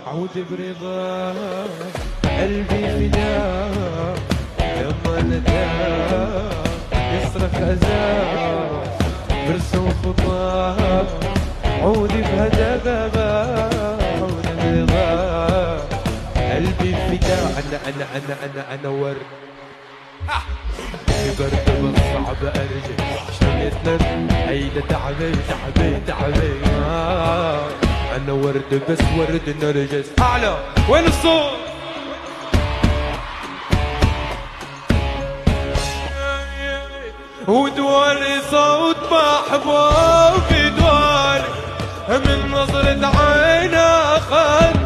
عود برضا قلبي فداء لما ندى يصرخ أذى برسم خطاه عودي بهدى عود برضا قلبي فداء أنا ورد برد بس صعب أرجع شميتنا هيدا تعبي أنا ورد بس ورد نرجس أعلى وين الصوت ودوالي صوت محبوب دوالي من نظرة عينه خد